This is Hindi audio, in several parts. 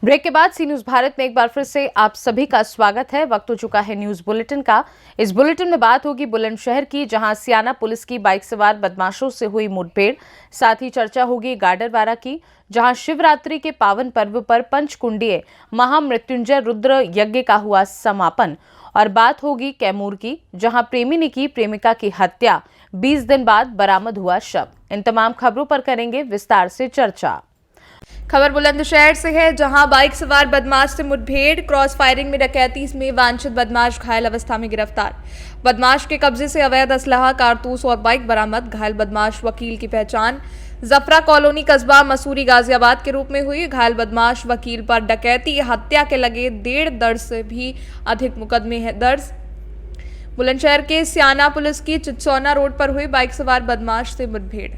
ब्रेक के बाद सी न्यूज भारत में एक बार फिर से आप सभी का स्वागत है। वक्त हो चुका है न्यूज बुलेटिन का। इस बुलेटिन में बात होगी बुलंदशहर की, जहां सियाना पुलिस की बाइक सवार बदमाशों से हुई मुठभेड़। साथ ही चर्चा होगी गाडरवारा की, जहां शिवरात्रि के पावन पर्व पर पंचकुंडीय महामृत्युंजय रुद्र यज्ञ का हुआ समापन। और बात होगी कैमूर की, जहां प्रेमी ने की प्रेमिका की हत्या, 20 दिन बाद बरामद हुआ शव। इन तमाम खबरों पर करेंगे विस्तार से चर्चा। खबर बुलंदशहर से है, जहां बाइक सवार बदमाश से मुठभेड़, क्रॉस फायरिंग में डकैती में वांछित बदमाश घायल अवस्था में गिरफ्तार। बदमाश के कब्जे से अवैध असलहा, कारतूस और बाइक बरामद। घायल बदमाश वकील की पहचान जफरा कॉलोनी कस्बा मसूरी गाजियाबाद के रूप में हुई। घायल बदमाश वकील पर डकैती हत्या के लगे 1.5 दर्ज से भी अधिक मुकदमे हैं दर्ज। बुलंदशहर के सियाना पुलिस की चिचौना रोड पर हुई बाइक सवार बदमाश से मुठभेड़।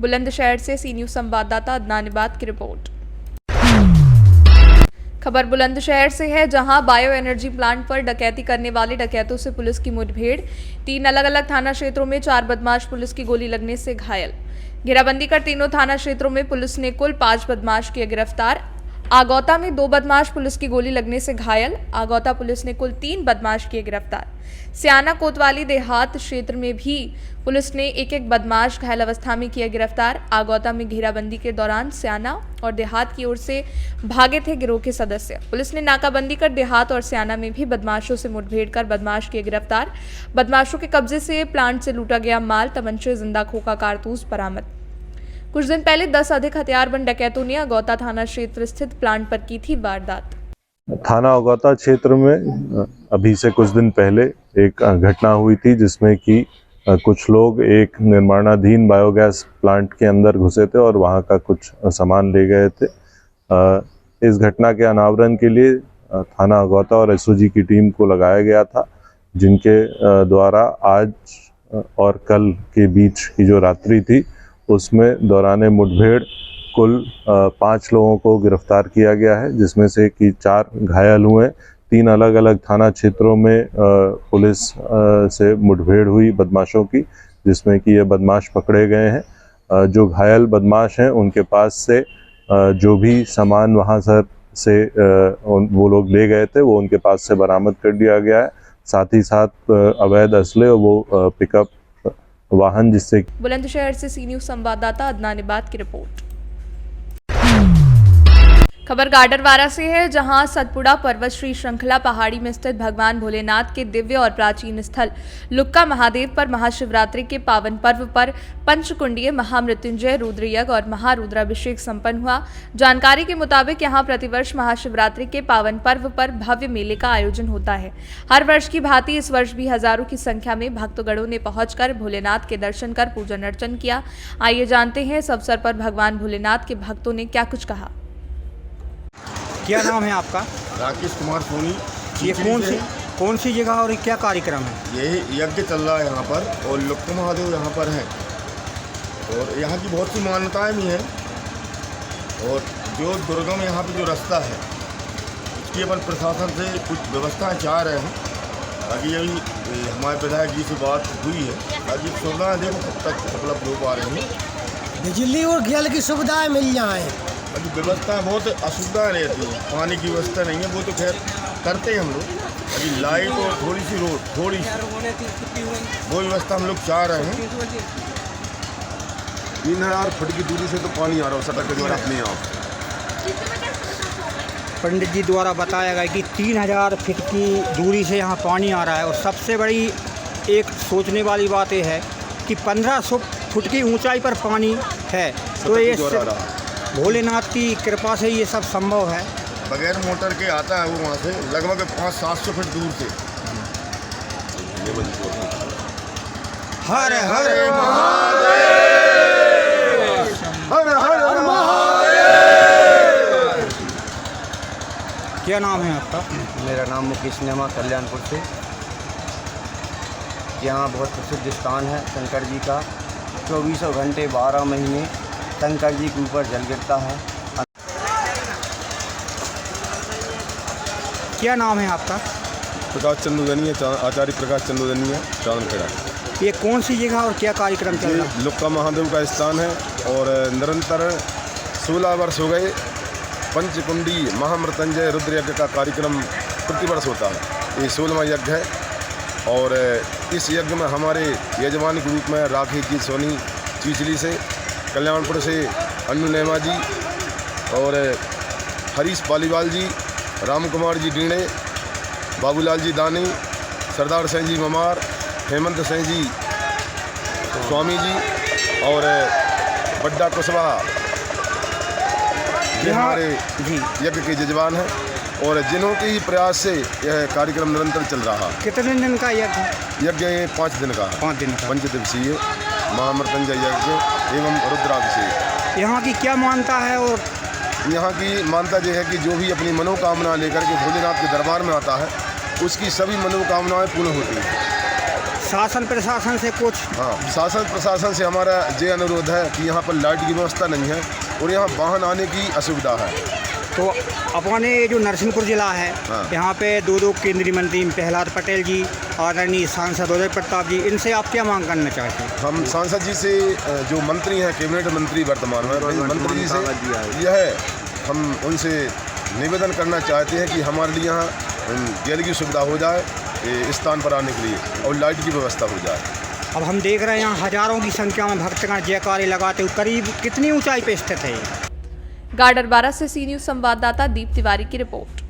बुलंदशहर से सी न्यूज संवाददाता अदनान इबाद की रिपोर्ट। खबर बुलंदशहर से है, जहां बायो एनर्जी प्लांट पर डकैती करने वाले डकैतों से पुलिस की मुठभेड़। 3 अलग अलग थाना क्षेत्रों में 4 बदमाश पुलिस की गोली लगने से घायल। घेराबंदी कर तीनों थाना क्षेत्रों में पुलिस ने कुल 5 बदमाश किए गिरफ्तार। आगौता में 2 बदमाश पुलिस की गोली लगने से घायल। आगौता पुलिस ने कुल 3 बदमाश किए गिरफ्तार। सियाना कोतवाली देहात क्षेत्र में भी पुलिस ने एक बदमाश घायल अवस्था में किया गिरफ्तार। आगौता में घेराबंदी के दौरान सियाना और देहात की ओर से भागे थे गिरोह के सदस्य। पुलिस ने नाकाबंदी कर देहात और सियाना में भी बदमाशों से मुठभेड़ कर बदमाश किए गिरफ्तार। बदमाशों के कब्जे से प्लांट से लूटा गया माल, तमंचे, जिंदा खोखा, कारतूस बरामद। कुछ दिन पहले 10 अधिक हथियारबंद डकैतों ने अगौता थाना क्षेत्र स्थित प्लांट पर की थी वारदात। थाना अगौता क्षेत्र में अभी से कुछ दिन पहले एक घटना हुई थी, जिसमें कि कुछ लोग एक निर्माणाधीन बायोगैस प्लांट के अंदर घुसे थे और वहां का कुछ सामान ले गए थे। इस घटना के अनावरण के लिए थाना अगौता और एसओजी की टीम को लगाया गया था, जिनके द्वारा आज और कल के बीच की जो रात्रि थी उसमें दौरान मुठभेड़ कुल 5 लोगों को गिरफ्तार किया गया है, जिसमें से कि 4 घायल हुए। 3 अलग अलग थाना क्षेत्रों में पुलिस से मुठभेड़ हुई बदमाशों की, जिसमें कि ये बदमाश पकड़े गए हैं। जो घायल बदमाश हैं उनके पास से जो भी सामान वहां से वो लोग ले गए थे वो उनके पास से बरामद कर दिया गया है। साथ ही साथ अवैध असले और वो पिकअप वाहन, जिससे बुलंदशहर से सी न्यूज संवाददाता अदनान इबाद की रिपोर्ट। खबर गाडरवारा से है, जहां सतपुड़ा पर्वत श्री श्रृंखला पहाड़ी में स्थित भगवान भोलेनाथ के दिव्य और प्राचीन स्थल लुक्का महादेव पर महाशिवरात्रि के पावन पर्व पर पंचकुंडीय महामृत्युंजय रुद्र यज्ञ और महारुद्राभिषेक संपन्न हुआ। जानकारी के मुताबिक यहां प्रतिवर्ष महाशिवरात्रि के पावन पर्व पर भव्य मेले का आयोजन होता है। हर वर्ष की भांति इस वर्ष भी हजारों की संख्या में भक्तगणों ने पहुंचकर भोलेनाथ के दर्शन कर पूजन अर्चन किया। आइए जानते हैं इस अवसर पर भगवान भोलेनाथ के भक्तों ने क्या कुछ कहा। क्या नाम है आपका? राकेश कुमार सोनी। ये कौन सी जगह और क्या कार्यक्रम है? ये यज्ञ चल रहा है यहाँ पर और लुक्का महादेव यहाँ पर हैं और यहाँ की बहुत सी मान्यताएं भी हैं। और जो दुर्गम यहाँ पे जो रास्ता है उसकी अपन प्रशासन से कुछ व्यवस्थाएं चाह रहे हैं, ताकि यही हमारे विधायक जी से बात हुई है ताकि सुविधाएँ देखो कब तक उपलब्ध हो पा रही हैं। बिजली और जल की सुविधाएं मिल जाएँ। अभी व्यवस्था बहुत असुविधाएँ रहती हैं, पानी की व्यवस्था नहीं है, वो तो खैर करते हैं हम लोग। अभी लाइट और थोड़ी सी रोड वो व्यवस्था हम लोग चाह रहे हैं। 3000 फुट की दूरी से तो पानी आ रहा है सड़क के द्वारा अपने आप। पंडित जी द्वारा बताया गया कि 3000 फीट की दूरी से यहाँ पानी आ रहा है। और सबसे बड़ी एक सोचने वाली बात यह है कि 1500 फुट की ऊंचाई पर पानी है, तो ये भोलेनाथ की कृपा से ये सब संभव है। बगैर मोटर के आता है वो वहाँ से लगभग 500-700 फीट दूर से। हर हर महादेव, हर हर महादेव। क्या नाम है आपका? मेरा नाम मुकेश नेमा, कल्याणपुर से। यहाँ बहुत प्रसिद्ध स्थान है शंकर जी का। 24 घंटे 12 महीने शंकर जी के ऊपर जल गिरता है। क्या नाम है आपका? प्रकाश चंदोदनी है, आचार्य प्रकाश चंदोदनी है, चांदखेड़ा। ये कौन सी जगह और क्या कार्यक्रम चल रहा है? लुक्का महादेव का स्थान है और निरंतर 16 वर्ष हो गए पंचकुंडी महामृत्युंजय रुद्र यज्ञ का कार्यक्रम प्रतिवर्ष होता है। ये 16वां यज्ञ है और इस यज्ञ में हमारे यजमान के रूप में राखी जी सोनी चीचली से, कल्याणपुर से अन्नू नेमा जी और हरीश पालीवाल जी, राम कुमार जी डीणे, बाबूलाल जी दानी, सरदार सिंह जी ममार, हेमंत सिंह जी स्वामी जी और बड्डा कुशवाहा ये हमारे यज्ञ के जजमान हैं और जिन्हों के ही प्रयास से यह कार्यक्रम निरंतर चल रहा है। कितने दिन का यज्ञ? यज्ञ ये 5 दिन का है। 5 दिन का। पंचदिवसीय महामृत्युंजय यज्ञ एवं रुद्राभिषेक। यहाँ की क्या मान्यता है? और यहाँ की मान्यता यह है कि जो भी अपनी मनोकामना लेकर के भोलेनाथ के दरबार में आता है उसकी सभी मनोकामनाएं पूर्ण होती हैं। शासन प्रशासन से कुछ? हाँ, शासन प्रशासन से हमारा ये अनुरोध है कि यहाँ पर लाइट की व्यवस्था नहीं है और यहाँ वाहन आने की असुविधा है। तो अपने जो नरसिंहपुर जिला है, यहाँ पे 2 केंद्रीय मंत्री प्रहलाद पटेल जी, आदरणीय सांसद उदय प्रताप जी, इनसे आप क्या मांग करना चाहते हैं? हम सांसद जी से जो मंत्री हैं, कैबिनेट मंत्री वर्तमान में, मंत्री जी से यह हम उनसे निवेदन करना चाहते हैं कि हमारे लिए यहाँ जेल की सुविधा हो जाए इस स्थान पर आने के लिए और लाइट की व्यवस्था हो जाए। अब हम देख रहे हैं यहाँ हजारों की संख्या में भक्तगण जयकारे लगाते हुए करीब कितनी ऊंचाई पे स्थित है? गार्ड अरबारा से सी न्यूज संवाददाता दीप तिवारी की रिपोर्ट।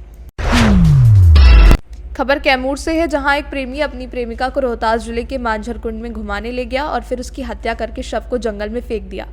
खबर कैमूर से है, जहां एक प्रेमी अपनी प्रेमिका को रोहतास जिले के मांझर कुंड में घुमाने ले गया और फिर उसकी हत्या करके शव को जंगल में फेंक दिया।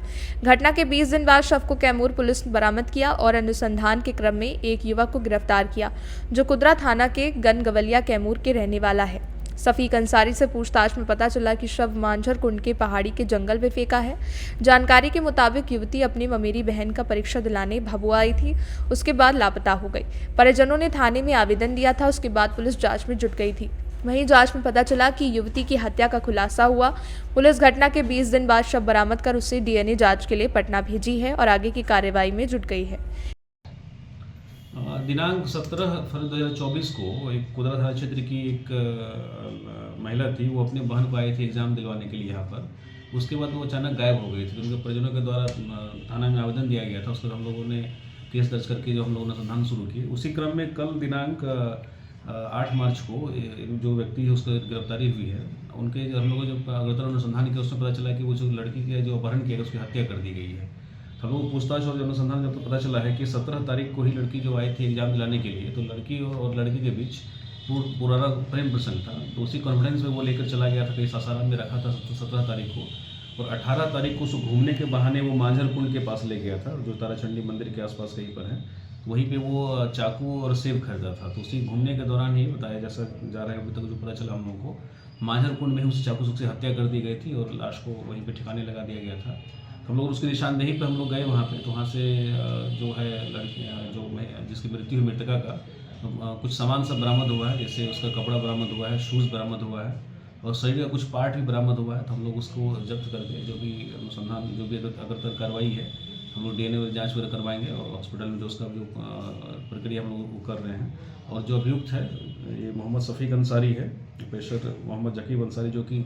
घटना के 20 दिन बाद शव को कैमूर पुलिस ने बरामद किया और अनुसंधान के क्रम में एक युवक को गिरफ्तार किया जो कुदरा थाना के गनगवलिया कैमूर के रहने वाला है। सफीक अंसारी से पूछताछ में पता चला कि शव मांझर कुंड के पहाड़ी के जंगल में फेंका है। जानकारी के मुताबिक युवती अपनी ममेरी बहन का परीक्षा दिलाने भभुआ आई थी, उसके बाद लापता हो गई। परिजनों ने थाने में आवेदन दिया था, उसके बाद पुलिस जांच में जुट गई थी। वहीं जांच में पता चला कि युवती की हत्या का खुलासा हुआ। पुलिस घटना के 20 दिन बाद शव बरामद कर उसे DNA जाँच के लिए पटना भेजी है और आगे की कार्रवाई में जुट गई है। दिनांक 17 फरवरी 2024 को एक कुदरा थाना क्षेत्र की एक महिला थी, वो अपने बहन को आई थी एग्ज़ाम दिलवाने के लिए यहाँ पर। उसके बाद वो अचानक गायब हो गई थी। तो उनके परिजनों के द्वारा थाना में आवेदन दिया गया था, उस पर हम लोगों ने केस दर्ज करके जो हम लोगों ने अनुसंधान शुरू किए। उसी क्रम में कल दिनांक 8 मार्च को जो व्यक्ति है उसको गिरफ्तारी हुई है। उनके हम लोगों ने जो अगरतला अनुसंधान किया उसमें पता चला कि वो जो लड़की के जो अपहरण किया उसकी हत्या कर दी गई है। हम लोग पूछताछ और अनुसंधान जब पता चला है कि 17 तारीख को ही लड़की जो आई थी एग्जाम दिलाने के लिए, तो लड़की और लड़के के बीच पुराना प्रेम प्रसंग था। तो उसी कॉन्फिडेंस में वो लेकर चला गया था, कहीं सासाराम में रखा था 17 तारीख को, और 18 तारीख को उसको घूमने के बहाने वो मांझर कुंड के पास ले गया था, जो ताराचंडी मंदिर के आसपास कहीं पर है। वहीं पे वो चाकू और सेब खरीदा था। तो उसी घूमने के दौरान ही बताया जैसा जा रहा है, अभी तक जो पता चला हम लोगों को, मांझर कुंड में ही उस चाकू से हत्या कर दी गई थी और लाश को वहीं पे ठिकाने लगा दिया गया था। हम लोग उसकी निशानदेही पे हम लोग गए वहाँ पे, तो वहाँ से जो है लड़की जो जिसकी मृत्यु हुई मृतका का कुछ सामान सब बरामद हुआ है, जैसे उसका कपड़ा बरामद हुआ है, शूज़ बरामद हुआ है और शरीर का कुछ पार्ट भी बरामद हुआ है। तो हम लोग उसको जब्त करके जो भी अनुसंधान जो भी अगर कार्रवाई है हम लोग DNA जाँच वगैरह करवाएंगे और हॉस्पिटल में जो उसका जो प्रक्रिया हम लोग कर रहे हैं। और जो अभियुक्त है ये मोहम्मद सफ़ीक अंसारी है, पेशर मोहम्मद जकीब अंसारी, जो कि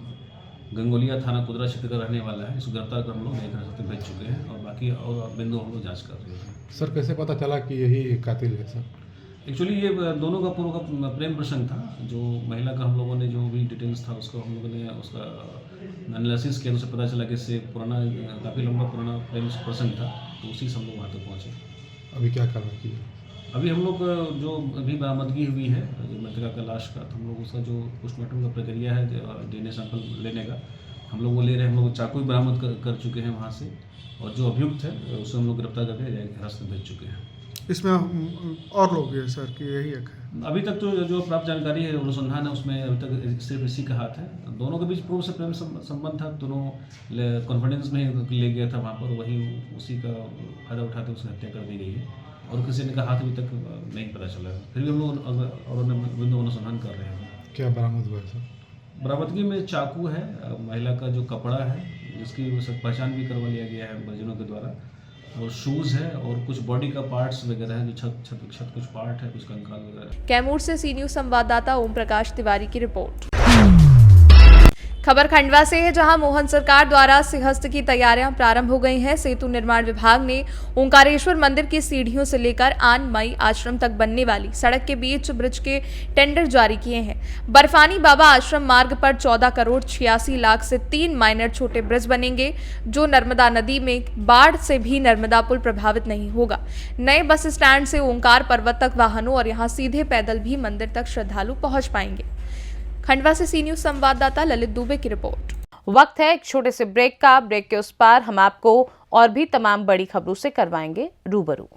गंगोलिया थाना कुदरा क्षेत्र का रहने वाला है। इसको गिरफ्तार कर हम लोग नए हिरासत में भेज चुके हैं और बाकी और बिंदु हम लोग जाँच कर रहे हैं। सर कैसे पता चला कि यही कातिल है सर? एक्चुअली ये दोनों का पूर्व का प्रेम प्रसंग था। जो महिला का हम लोगों ने जो भी डिटेल्स था उसको हम लोगों ने उसका एनालिसिस किया, उससे पता चला कि इससे पुराना काफ़ी लंबा पुराना प्रेम प्रसंग था। तो उसी से हम लोग वहाँ तक पहुँचे। अभी क्या कार्रवाई की? अभी हम लोग जो अभी बरामदगी हुई है जो मृतका का लाश का, तो हम लोग उसका जो पोस्टमार्टम का प्रक्रिया है DNA सैंपल लेने का हम लोग वो ले रहे हैं। हम लोग चाकू भी बरामद कर चुके हैं वहाँ से, और जो अभियुक्त है उसे हम लोग गिरफ्तार करके हिरासत में भेज चुके हैं। इसमें और लोग हैं सर कि यही एक है? अभी तक तो जो प्राप्त जानकारी है अनुसंधान है उसमें अभी तक सिर्फ इसी का हाथ है। दोनों के बीच पूर्व से प्रेम संबंध था, दोनों कॉन्फिडेंस में ले गया था वहाँ पर, वही उसी का फायदा उठाते उसकी हत्या कर दी गई है और किसी ने का हाथ अभी तक नहीं पता चला है। फिर भी हम लोग और बिंदु अनुसंधान कर रहे हैं। क्या बरामद हुआ है सर? बरामदगी में चाकू है, महिला का जो कपड़ा है जिसकी पहचान भी करवा लिया गया है परिजनों के द्वारा, और शूज़ है और कुछ बॉडी का पार्ट्स वगैरह है, जो छत कुछ पार्ट है, कुछ कंकाल वगैरह। कैमूर से सी न्यूज संवाददाता ओम प्रकाश तिवारी की रिपोर्ट। खबर खंडवा से है, जहां मोहन सरकार द्वारा सिंहस्थ की तैयारियां प्रारंभ हो गई हैं। सेतु निर्माण विभाग ने ओंकारेश्वर मंदिर की सीढ़ियों से लेकर आन मई आश्रम तक बनने वाली सड़क के बीच ब्रिज के टेंडर जारी किए हैं। बर्फानी बाबा आश्रम मार्ग पर 14 करोड़ 86 लाख से 3 माइनर छोटे ब्रिज बनेंगे, जो नर्मदा नदी में बाढ़ से भी नर्मदा पुल प्रभावित नहीं होगा। नए बस स्टैंड से ओंकार पर्वत तक वाहनों और यहां सीधे पैदल भी मंदिर तक श्रद्धालु पहुंच पाएंगे। खंडवा से सी न्यूज संवाददाता ललित दुबे की रिपोर्ट। वक्त है एक छोटे से ब्रेक का। ब्रेक के उस पार हम आपको और भी तमाम बड़ी खबरों से करवाएंगे रूबरू।